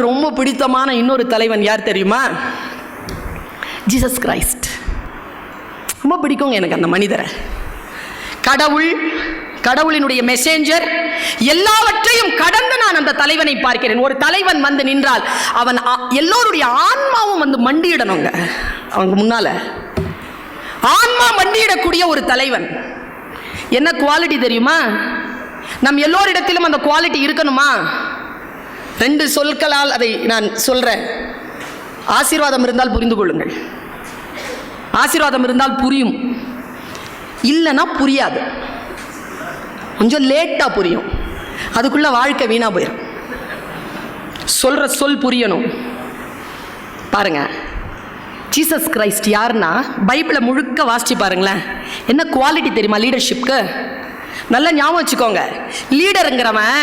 ரொம்ப பிடித்தமான இன்னொரு தலைவன் யார் தெரியுமா? Jesus Christ. ரொம்ப பிடிக்குங்க எனக்கு அந்த மனிதரை. கடவுளினுடைய மெசேஞ்சர். எல்லாவற்றையும் கடந்து நான் அந்த தலைவனை பார்க்கிறேன். ஒரு தலைவன் வந்து நின்றால் அவன் எல்லோருடைய ஆன்மாவும் வந்து மண்டியிடணுங்க அவங்க முன்னால. ஆன்மா மண்டியிடக்கூடிய ஒரு தலைவன். என்ன குவாலிட்டி தெரியுமா? நம் எல்லோரிடத்திலும் அந்த குவாலிட்டி இருக்கணுமா? 2 சொற்களால் அதை நான் சொல்றேன். ஆசீர்வாதம் இருந்தால் புரிந்து கொள்ளுங்கள். ஆசீர்வாதம் இருந்தால் புரியும், இல்லைன்னா புரியாது. கொஞ்சம் லேட்டா புரியும், அதுக்குள்ள வாழ்க்கை வீணா போயிடும். சொல்ற சொல் புரியணும். பாருங்க, ஜீசஸ் கிரைஸ்ட் யாருன்னா பைபிளை முழுக்க வாசிச்சு பாருங்களேன். என்ன குவாலிட்டி தெரியுமா லீடர்ஷிப்க்கு? நல்லா ஞாபகம் வச்சுக்கோங்க. லீடருங்கிறவன்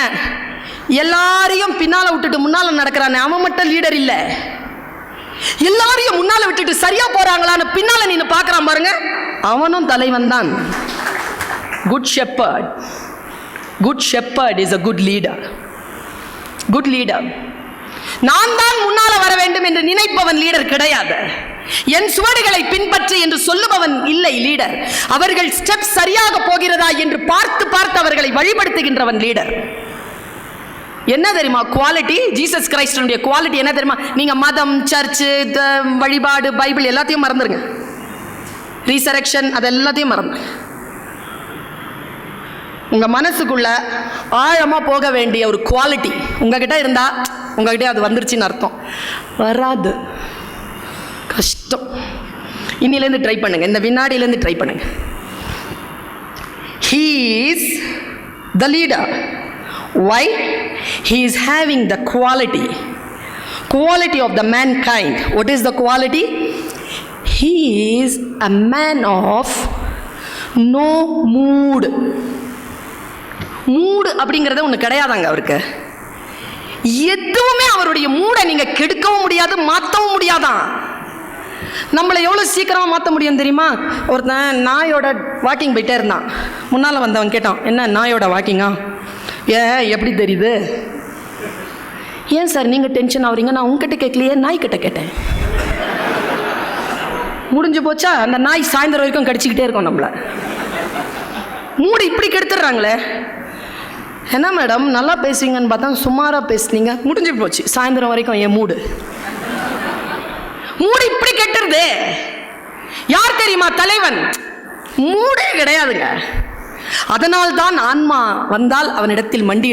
எல்லாரையும் பின்னால விட்டுட்டு முன்னால நடக்கிறான். அவன் மட்டும் லீடர் இல்ல. எல்லாரையும் முன்னால விட்டுட்டு சரியா போறாங்களான்னு பின்னால நீங்க பார்க்கறான் பாருங்க, அவனும் தலைவன் தான். Good shepherd. Good shepherd is a good leader. Good leader. நான் தான் முன்னால வர வேண்டும் என்று நினைப்பவன் லீடர் கிடையாது. என் சுவடுகளை பின்பற்றி என்று சொல்லுபவன் இல்லை லீடர். அவர்கள் ஸ்டெப் சரியாக போகிறதா என்று பார்த்து பார்த்து அவர்களை வழிபடுத்துகின்றவன் லீடர். என்ன தெரியுமா குவாலிட்டி? ஜீசஸ் கிரைஸ்டனுடைய குவாலிட்டி என்ன தெரியுமா? நீங்க மதம், சர்ச்சு, வழிபாடு, பைபிள் எல்லாத்தையும் மறந்துருங்க. ரீசரெக்ஷன் அது எல்லாத்தையும் மறந்து உங்க மனசுக்குள்ள ஆழமா போக வேண்டிய ஒரு குவாலிட்டி உங்ககிட்ட இருந்தா, உங்ககிட்ட அது வந்துருச்சுன்னு அர்த்தம். வராது, கஷ்டம். இன்னிலேருந்து ட்ரை பண்ணுங்க, இந்த வினாடியிலேருந்து ட்ரை பண்ணுங்க. He is the leader. Why? He is having the quality of the mankind. What is the quality? He is a man of no mood. மூடு அப்படிங்கிறது ஒன்று கிடையாதாங்க அவருக்கு. எதுவுமே அவருடைய மூடை நீங்க கெடுக்கவும் முடியாது, மாற்றவும் முடியாதான். நம்மளை எவ்வளோ சீக்கிரமாக மாற்ற முடியும் தெரியுமா? ஒருத்தன் நாயோட வாக்கிங் போயிட்டே இருந்தான். முன்னால் வந்தவன் கேட்டான், என்ன நாயோட வாக்கிங்கா? எப்படி தெரியுது? ஏன் சார் நீங்கள் டென்ஷன் ஆகுறீங்க? நான் உங்ககிட்ட கேட்கலையே, நாய்கிட்ட கேட்டேன். முடிஞ்சு போச்சா? அந்த நாய் சாயந்தரம் வரைக்கும் கடிச்சிக்கிட்டே இருக்கும் நம்மளை. மூடு இப்படி கெடுத்துடுறாங்களே. என்ன மேடம் நல்லா பேசுவீங்கன்னு பார்த்தா சுமாராக பேசுனீங்க, முடிஞ்சு போச்சு சாயந்தரம் வரைக்கும் என் மூடு. மூடு இப்படி கெட்டுருது. யார் தெரியுமா தலைவன்? மூடே கிடையாதுங்க. அதனால்தான் ஆன்மா வந்தால் அவனிடத்தில் மண்டி